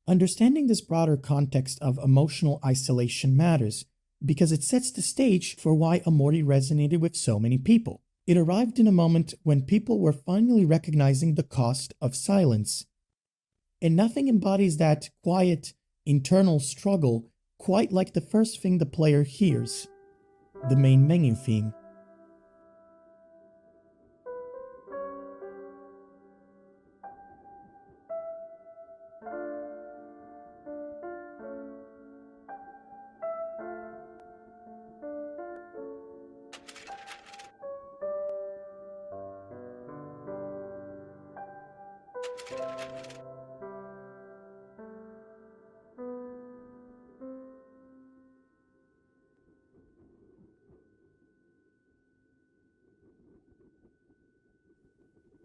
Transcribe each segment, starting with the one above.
Understanding this broader context of emotional isolation matters because it sets the stage for why Omori resonated with so many people. It arrived in a moment when people were finally recognizing the cost of silence. And nothing embodies that quiet, internal struggle quite like the first thing the player hears, the main menu theme.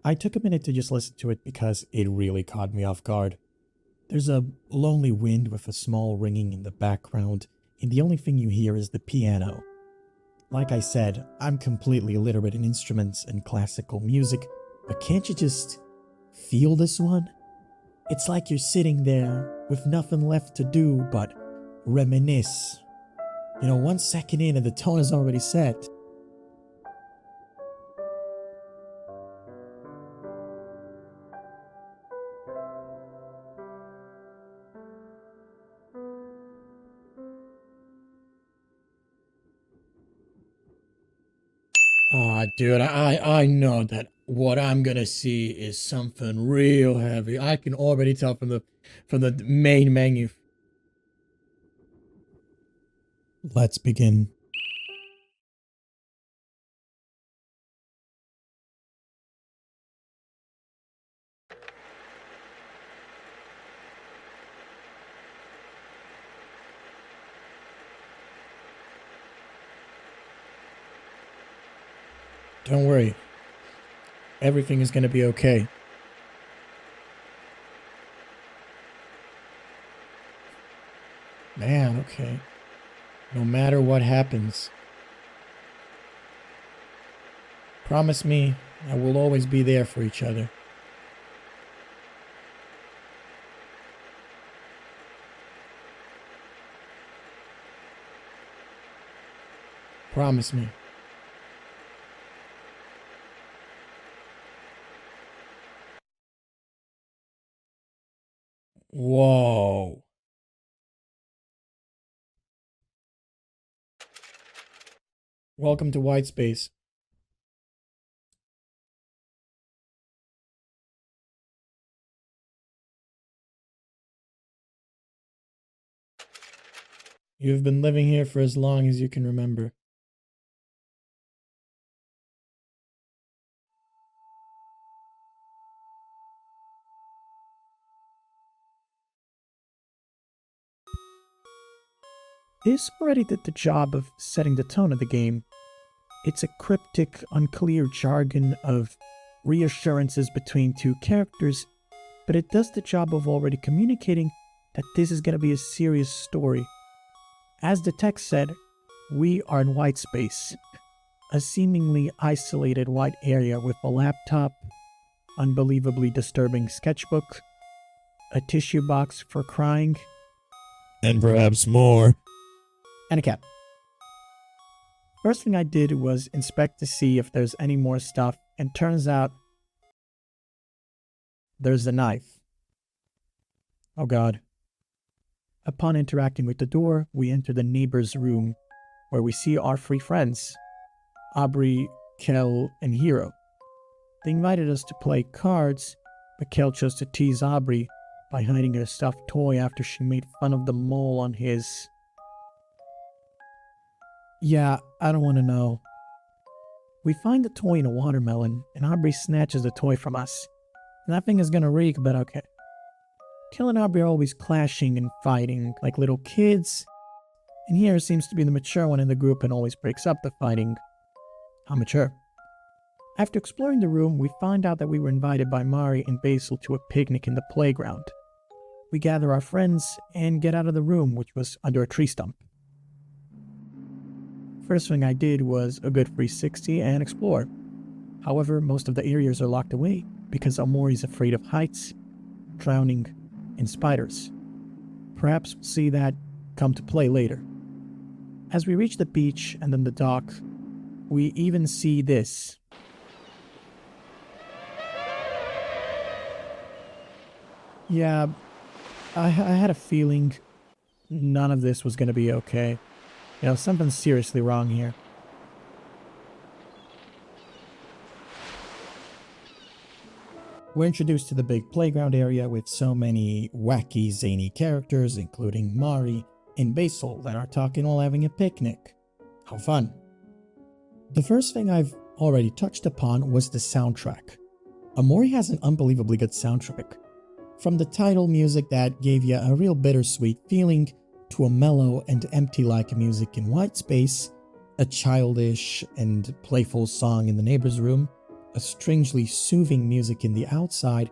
I took a minute to just listen to it because it really caught me off guard. There's a lonely wind with a small ringing in the background, and the only thing you hear is the piano. Like I said, I'm completely illiterate in instruments and classical music, but can't you just feel this one? It's like you're sitting there with nothing left to do but reminisce. 1 second in and the tone is already set. Oh, dude, I know that what I'm gonna see is something real heavy. I can already tell from the main menu. Let's begin. Don't worry. Everything is gonna be okay. Man, okay. No matter what happens, promise me that we'll always be there for each other. Promise me. Whoa. Welcome to White Space. You've been living here for as long as you can remember. This already did the job of setting the tone of the game. It's a cryptic, unclear jargon of reassurances between two characters, but it does the job of already communicating that this is going to be a serious story. As the text said, we are in white space, a seemingly isolated white area with a laptop, unbelievably disturbing sketchbook, a tissue box for crying, and perhaps more. and a cat. First thing I did was inspect to see if there's any more stuff, and turns out there's a knife. Oh god. Upon interacting with the door, we enter the neighbor's room, where we see our three friends, Aubrey, Kel, and Hiro. They invited us to play cards, but Kel chose to tease Aubrey by hiding her stuffed toy after she made fun of the mole on his... Yeah, I don't want to know. We find the toy in a watermelon, and Aubrey snatches the toy from us. And that thing is gonna reek, but okay. Kel and Aubrey are always clashing and fighting like little kids, and Hiro seems to be the mature one in the group and always breaks up the fighting. How mature. After exploring the room, we find out that we were invited by Mari and Basil to a picnic in the playground. We gather our friends and get out of the room, which was under a tree stump. First thing I did was a good 360 and explore. However, most of the areas are locked away because Omori's afraid of heights, drowning, and spiders. perhaps we'll see that come to play later. As we reach the beach and then the dock, we even see this. Yeah, I had a feeling none of this was going to be okay. You know, something's seriously wrong here. We're introduced to the big playground area with so many wacky, zany characters, including Mari and Basil, that are talking while having a picnic. How fun. The first thing I've already touched upon was the soundtrack. Omori has an unbelievably good soundtrack. From the title music that gave you a real bittersweet feeling, to a mellow and empty-like music in White Space, a childish and playful song in the neighbor's room, a strangely soothing music in the outside,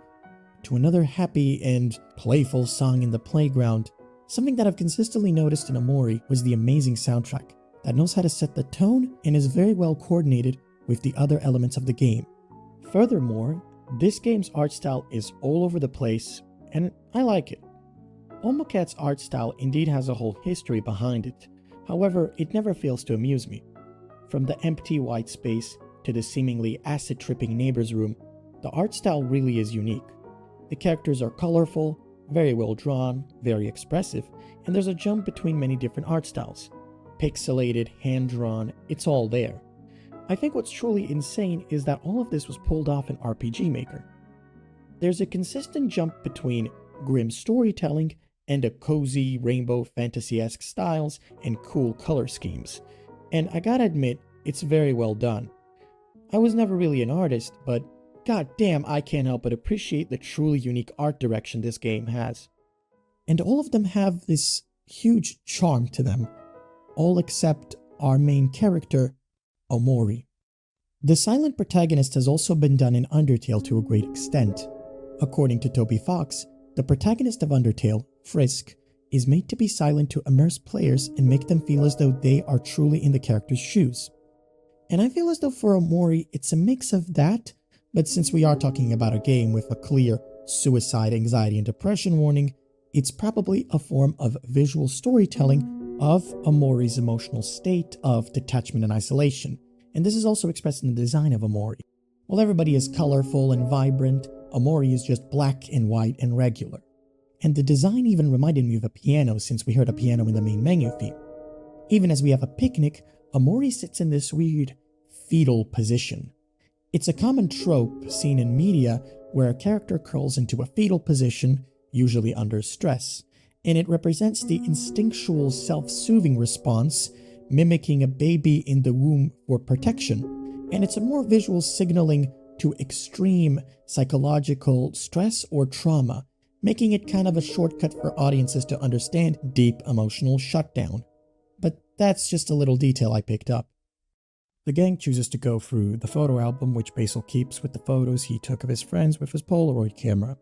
to another happy and playful song in the playground. Something that I've consistently noticed in Omori was the amazing soundtrack that knows how to set the tone and is very well coordinated with the other elements of the game. Furthermore, this game's art style is all over the place, and I like it. Omocat's art style indeed has a whole history behind it, however, it never fails to amuse me. From the empty white space to the seemingly acid-tripping neighbor's room, the art style really is unique. The characters are colorful, very well drawn, very expressive, and there's a jump between many different art styles. Pixelated, hand-drawn, it's all there. I think what's truly insane is that all of this was pulled off in RPG Maker. There's a consistent jump between grim storytelling and a cozy, rainbow fantasy-esque styles and cool color schemes. And I gotta admit, it's very well done. I was never really an artist, but goddamn, I can't help but appreciate the truly unique art direction this game has. And all of them have this huge charm to them, all except our main character, Omori. The silent protagonist has also been done in Undertale to a great extent. According to Toby Fox, the protagonist of Undertale, Frisk, is made to be silent to immerse players and make them feel as though they are truly in the character's shoes. And I feel as though for Omori, it's a mix of that, but since we are talking about a game with a clear suicide, anxiety, and depression warning, it's probably a form of visual storytelling of Omori's emotional state of detachment and isolation. And this is also expressed in the design of Omori. While everybody is colorful and vibrant, Omori is just black and white and regular. And the design even reminded me of a piano, since we heard a piano in the main menu theme. Even as we have a picnic, Omori sits in this weird fetal position. It's a common trope seen in media where a character curls into a fetal position, usually under stress, and it represents the instinctual self-soothing response, mimicking a baby in the womb for protection, and it's a more visual signaling to extreme psychological stress or trauma, making it kind of a shortcut for audiences to understand deep emotional shutdown. But that's just a little detail I picked up. The gang chooses to go through the photo album, which Basil keeps with the photos he took of his friends with his Polaroid camera.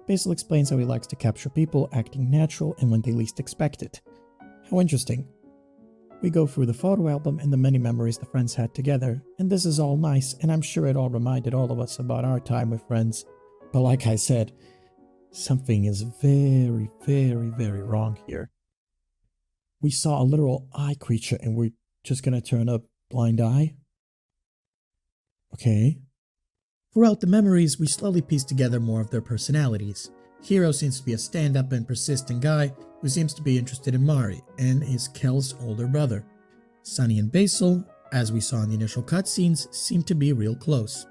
Basil explains how he likes to capture people acting natural and when they least expect it. How interesting. We go through the photo album and the many memories the friends had together, and this is all nice, and I'm sure it all reminded all of us about our time with friends. But like I said, something is very, very, very wrong here. We saw a literal eye creature and we're just gonna turn a blind eye? Okay. Throughout the memories, we slowly piece together more of their personalities. Hiro seems to be a stand-up and persistent guy who seems to be interested in Mari and is Kel's older brother. Sunny and Basil, as we saw in the initial cutscenes, seem to be real close.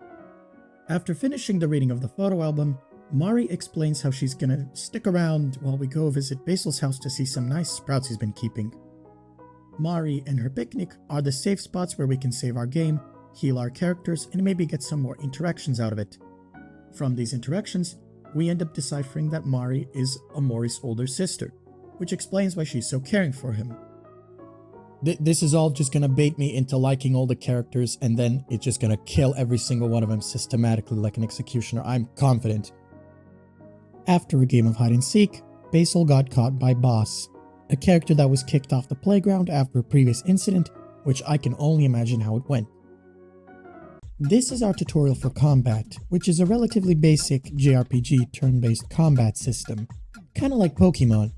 After finishing the reading of the photo album, Mari explains how she's gonna stick around while we go visit Basil's house to see some nice sprouts he's been keeping. Mari and her picnic are the safe spots where we can save our game, heal our characters, and maybe get some more interactions out of it. From these interactions, we end up deciphering that Mari is Omori's older sister, which explains why she's so caring for him. This is all just gonna bait me into liking all the characters, and then it's just gonna kill every single one of them systematically like an executioner, I'm confident. After a game of hide and seek, Basil got caught by Boss, a character that was kicked off the playground after a previous incident, which I can only imagine how it went. This is our tutorial for combat, which is a relatively basic JRPG turn-based combat system, kinda like Pokemon.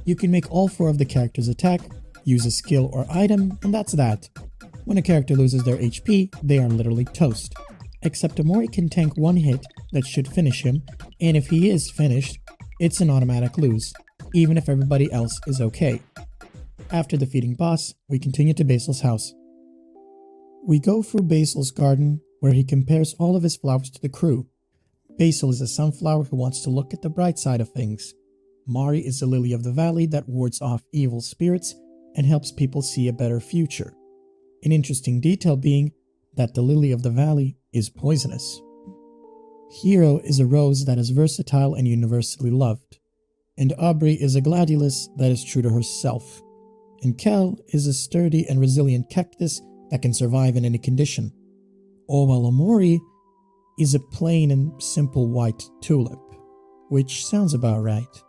You can make all 4 of the characters attack, use a skill or item, and that's that. When a character loses their HP, they are literally toast. Except Omori can tank 1 hit that should finish him, and if he is finished, it's an automatic lose, even if everybody else is okay. After defeating boss, we continue to Basil's house. We go through Basil's garden, where he compares all of his flowers to the crew. Basil is a sunflower who wants to look at the bright side of things. Mari is the lily of the valley that wards off evil spirits and helps people see a better future. An interesting detail being that the lily of the valley is poisonous. Hero is a rose that is versatile and universally loved. And Aubrey is a gladiolus that is true to herself. And Kel is a sturdy and resilient cactus that can survive in any condition. While Omori is a plain and simple white tulip, which sounds about right.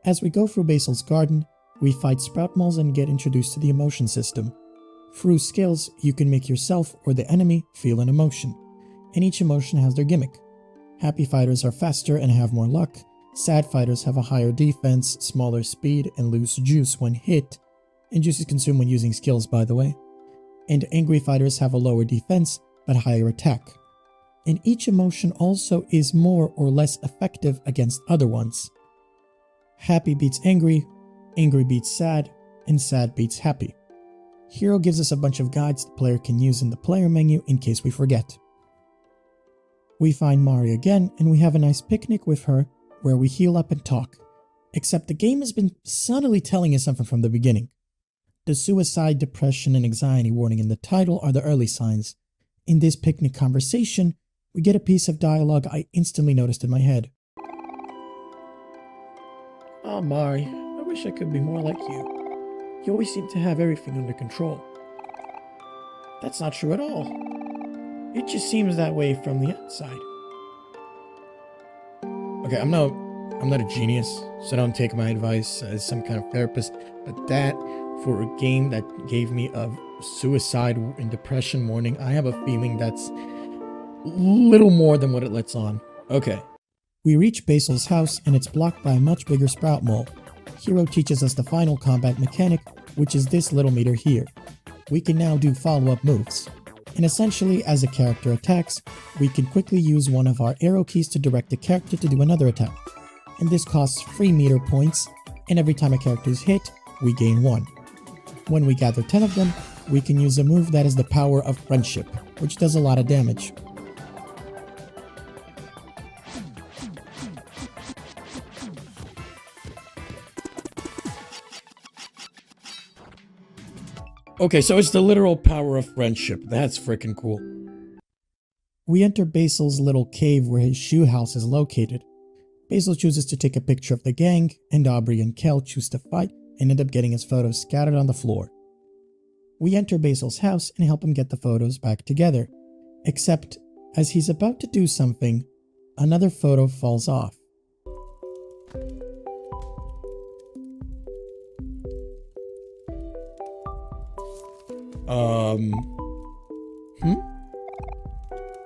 As we go through Basil's garden, we fight sprout moles and get introduced to the emotion system. Through skills, you can make yourself or the enemy feel an emotion, and each emotion has their gimmick. Happy fighters are faster and have more luck. Sad fighters have a higher defense, smaller speed, and lose juice when hit, and juice is consumed when using skills, by the way. And angry fighters have a lower defense, but higher attack. And each emotion also is more or less effective against other ones. Happy beats angry, angry beats sad, and sad beats happy. Hero gives us a bunch of guides the player can use in the player menu in case we forget. We find Mari again, and we have a nice picnic with her where we heal up and talk. Except the game has been subtly telling us something from the beginning. The suicide, depression, and anxiety warning in the title are the early signs. In this picnic conversation, we get a piece of dialogue I instantly noticed in my head. "Oh, Mari, I wish I could be more like you. You always seem to have everything under control." "That's not true at all. It just seems that way from the outside." Okay, I'm not a genius, so don't take my advice as some kind of therapist, but that, for a game that gave me a suicide and depression warning, I have a feeling that's little more than what it lets on. Okay. We reach Basil's house, and it's blocked by a much bigger sprout mole. Hero teaches us the final combat mechanic, which is this little meter here. We can now do follow-up moves. And essentially, as a character attacks, we can quickly use one of our arrow keys to direct the character to do another attack. And this costs 3 meter points, and every time a character is hit, we gain 1. When we gather 10 of them, we can use a move that is the power of friendship, which does a lot of damage. Okay, so it's the literal power of friendship. That's freaking cool. We enter Basil's little cave where his shoe house is located. Basil chooses to take a picture of the gang, and Aubrey and Kel choose to fight and end up getting his photos scattered on the floor. We enter Basil's house and help him get the photos back together. Except, as he's about to do something, another photo falls off.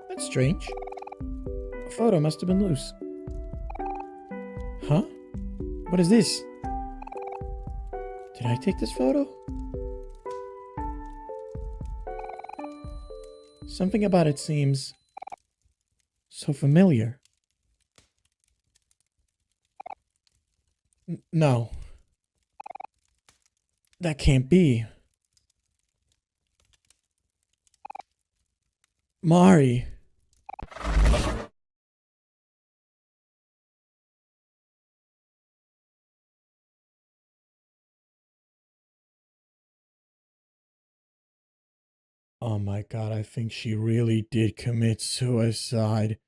That's strange. A photo must have been loose. Huh? What is this? Did I take this photo? Something about it seems so familiar. No. That can't be. Mari. Oh my god, I think she really did commit suicide.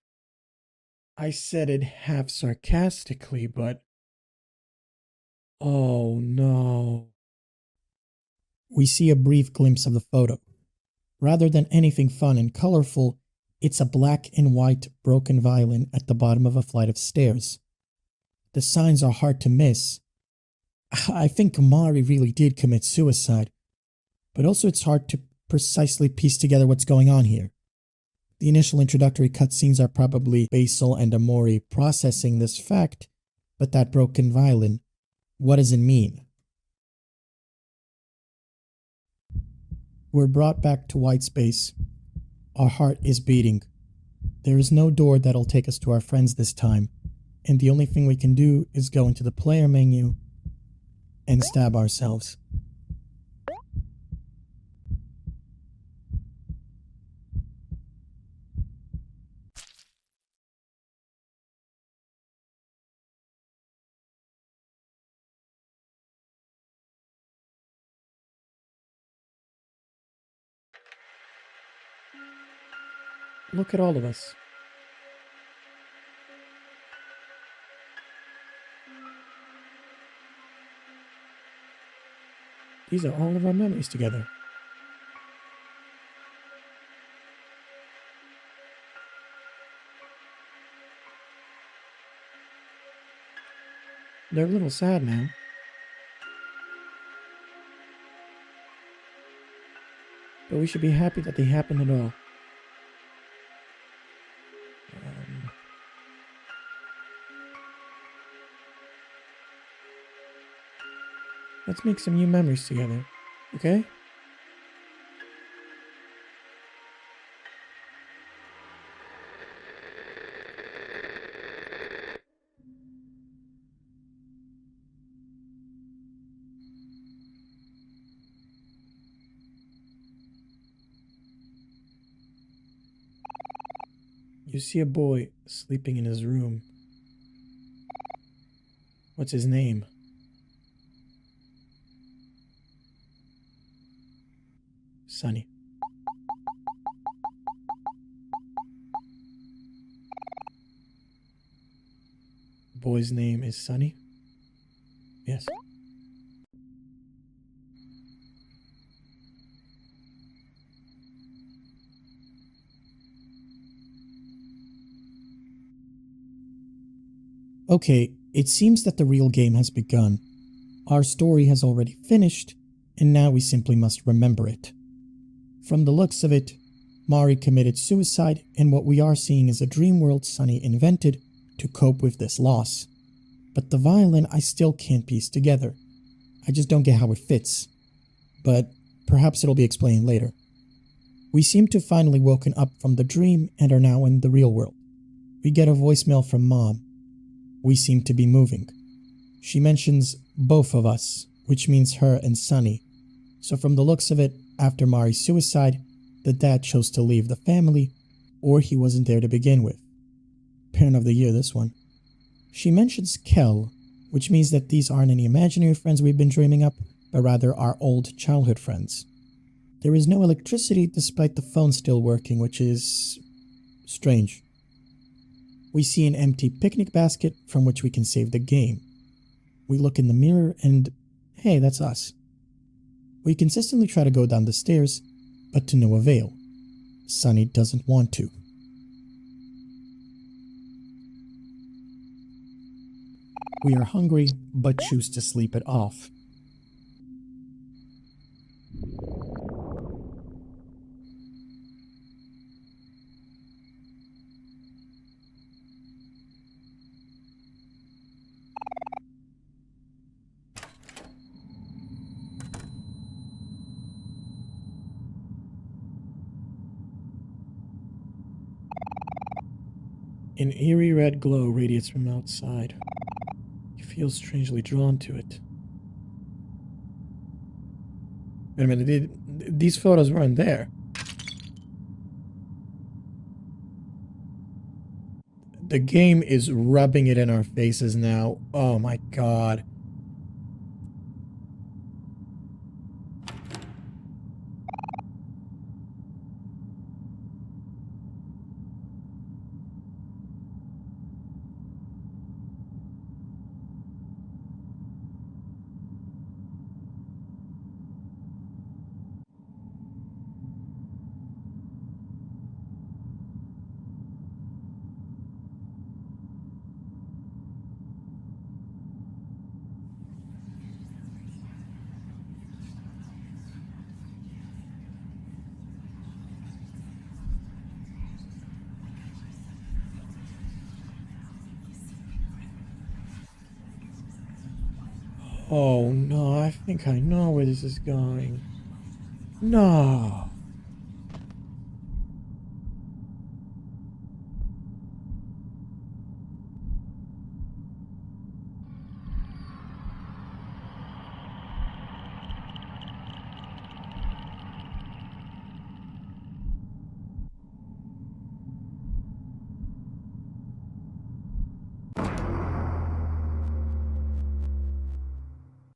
I said it half sarcastically, but... oh no. We see a brief glimpse of the photo. Rather than anything fun and colorful, it's a black and white broken violin at the bottom of a flight of stairs. The signs are hard to miss. I think Mari really did commit suicide, but also it's hard to precisely piece together what's going on here. The initial introductory cutscenes are probably Basil and Omori processing this fact, but that broken violin, What does it mean? We're brought back to white space. Our heart is beating. There is no door that'll take us to our friends this time, and the only thing we can do is go into the player menu and stab ourselves. Look at all of us. These are all of our memories together. They're a little sad now. But we should be happy that they happened at all. Let's make some new memories together, okay? You see a boy sleeping in his room. What's his name? Sunny. Boy's name is Sunny? Yes. Okay, it seems that the real game has begun. Our story has already finished, and now we simply must remember it. From the looks of it, Mari committed suicide, and what we are seeing is a dream world Sunny invented to cope with this loss. But the violin I still can't piece together. I just don't get how it fits. But perhaps it'll be explained later. We seem to have finally woken up from the dream and are now in the real world. We get a voicemail from Mom. We seem to be moving. She mentions both of us, which means her and Sunny. So from the looks of it, after Mari's suicide, the dad chose to leave the family, or he wasn't there to begin with. Parent of the year, this one. She mentions Kel, which means that these aren't any imaginary friends we've been dreaming up, but rather our old childhood friends. There is no electricity despite the phone still working, which is strange. We see an empty picnic basket from which we can save the game. We look in the mirror and, hey, that's us. We consistently try to go down the stairs, but to no avail. Sunny doesn't want to. We are hungry, but choose to sleep it off. An eerie red glow radiates from outside. You feel strangely drawn to it. Wait a minute, these photos weren't there. The game is rubbing it in our faces now. Oh my god. Oh no, I think I know where this is going. No.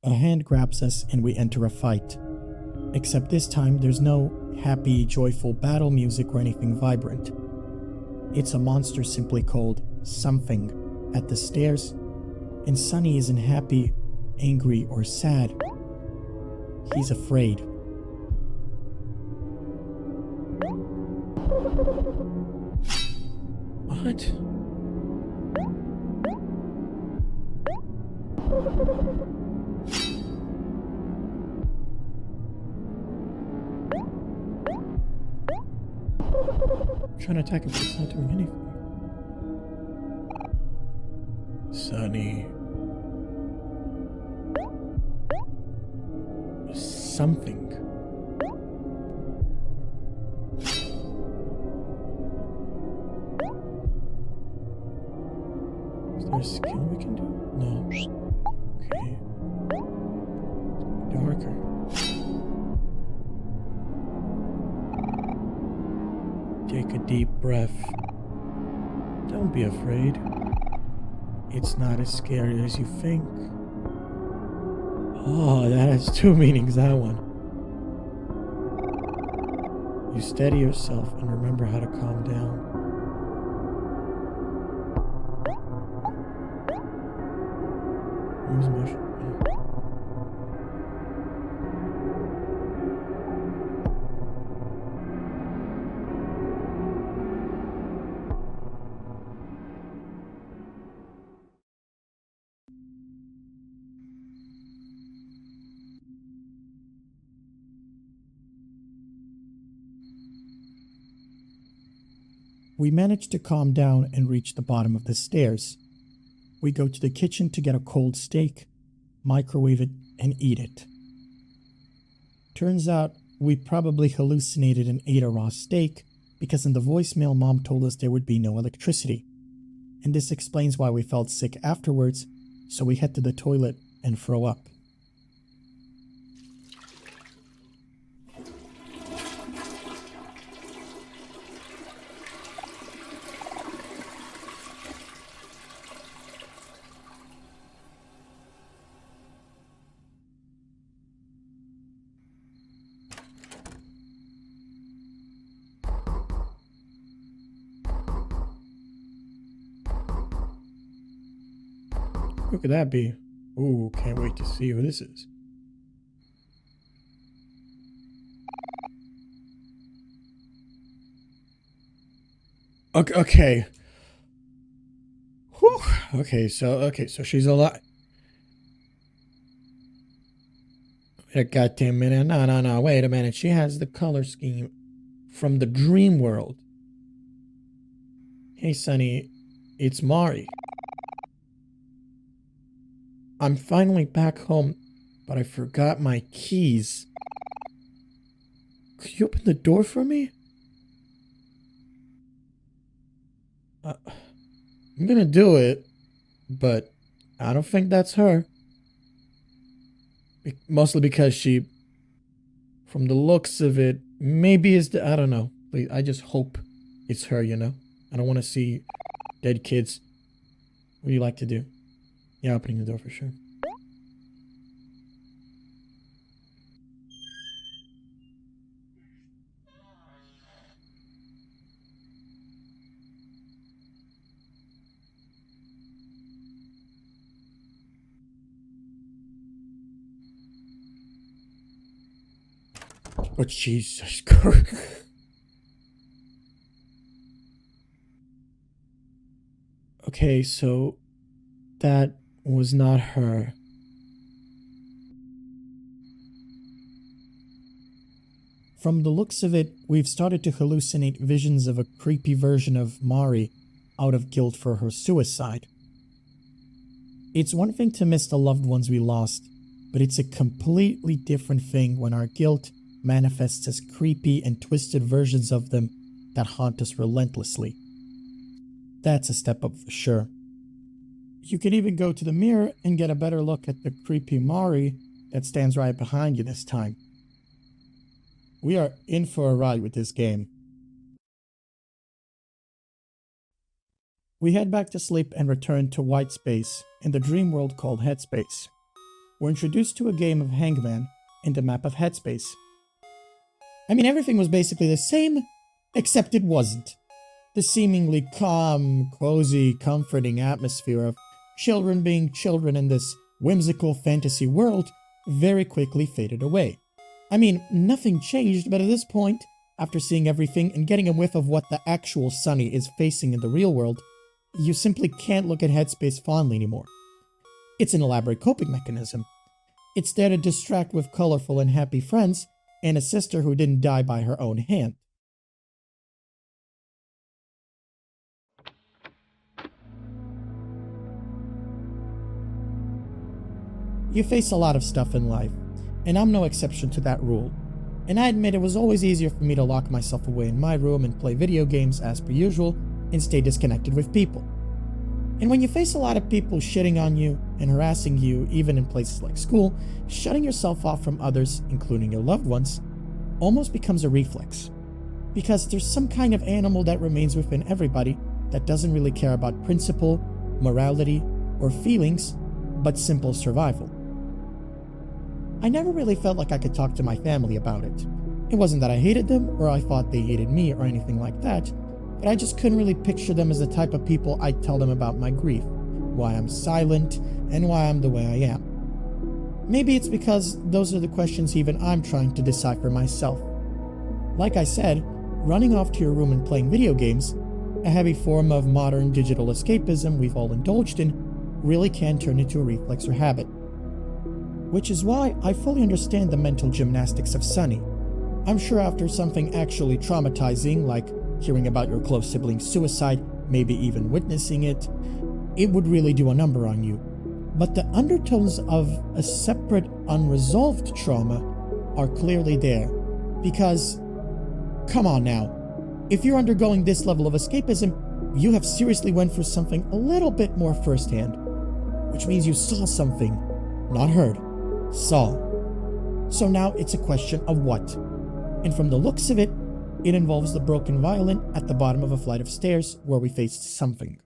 A hand grabs us and we enter a fight. Except this time there's no happy, joyful battle music or anything vibrant. It's a monster simply called something at the stairs, and Sunny isn't happy, angry, or sad. He's afraid. What? Trying to attack him, but it's not doing anything. Sunny. Something. Is there a skill we can do? No. Okay. Darker. Take a deep breath. Don't be afraid. It's not as scary as you think. Oh, that has two meanings, that one. You steady yourself and remember how to calm down. Moves motion. We manage to calm down and reach the bottom of the stairs. We go to the kitchen to get a cold steak, microwave it, and eat it. Turns out we probably hallucinated and ate a raw steak because in the voicemail Mom told us there would be no electricity. And this explains why we felt sick afterwards, so we head to the toilet and throw up. Who could that be? Ooh, can't wait to see who this is. Okay. Whew. Okay, so she's alive. Wait a goddamn minute. No, wait a minute. She has the color scheme from the dream world. Hey, Sunny, it's Mari. I'm finally back home, but I forgot my keys. Could you open the door for me? I'm gonna do it, but I don't think that's her. Mostly because she, from the looks of it, maybe is the, I don't know. I just hope it's her, you know? I don't want to see dead kids. What do you like to do? Yeah, opening the door for sure. Oh, Jesus Christ. Okay, so that was not her. From the looks of it, we've started to hallucinate visions of a creepy version of Mari out of guilt for her suicide. It's one thing to miss the loved ones we lost, but it's a completely different thing when our guilt manifests as creepy and twisted versions of them that haunt us relentlessly. That's a step up for sure. You can even go to the mirror and get a better look at the creepy Omori that stands right behind you this time. We are in for a ride with this game. We head back to sleep and return to white space in the dream world called headspace. We're introduced to a game of Hangman in the map of headspace. I mean, everything was basically the same, except it wasn't. The seemingly calm, cozy, comforting atmosphere of children being children in this whimsical fantasy world very quickly faded away. I mean, nothing changed, but at this point, after seeing everything and getting a whiff of what the actual Sunny is facing in the real world, you simply can't look at headspace fondly anymore. It's an elaborate coping mechanism. It's there to distract with colorful and happy friends and a sister who didn't die by her own hand. You face a lot of stuff in life, and I'm no exception to that rule. And I admit it was always easier for me to lock myself away in my room and play video games as per usual and stay disconnected with people. And when you face a lot of people shitting on you and harassing you, even in places like school, shutting yourself off from others, including your loved ones, almost becomes a reflex. Because there's some kind of animal that remains within everybody that doesn't really care about principle, morality, or feelings, but simple survival. I never really felt like I could talk to my family about it. It wasn't that I hated them or I thought they hated me or anything like that, but I just couldn't really picture them as the type of people I'd tell them about my grief, why I'm silent, and why I'm the way I am. Maybe it's because those are the questions even I'm trying to decipher myself. Like I said, running off to your room and playing video games, a heavy form of modern digital escapism we've all indulged in, really can turn into a reflex or habit. Which is why I fully understand the mental gymnastics of Sunny. I'm sure after something actually traumatizing, like hearing about your close sibling's suicide, maybe even witnessing it, it would really do a number on you. But the undertones of a separate, unresolved trauma are clearly there. Because, come on now, if you're undergoing this level of escapism, you have seriously went through something a little bit more firsthand. Which means you saw something, not heard. Saw. So now it's a question of what. And from the looks of it, it involves the broken violin at the bottom of a flight of stairs where we faced something.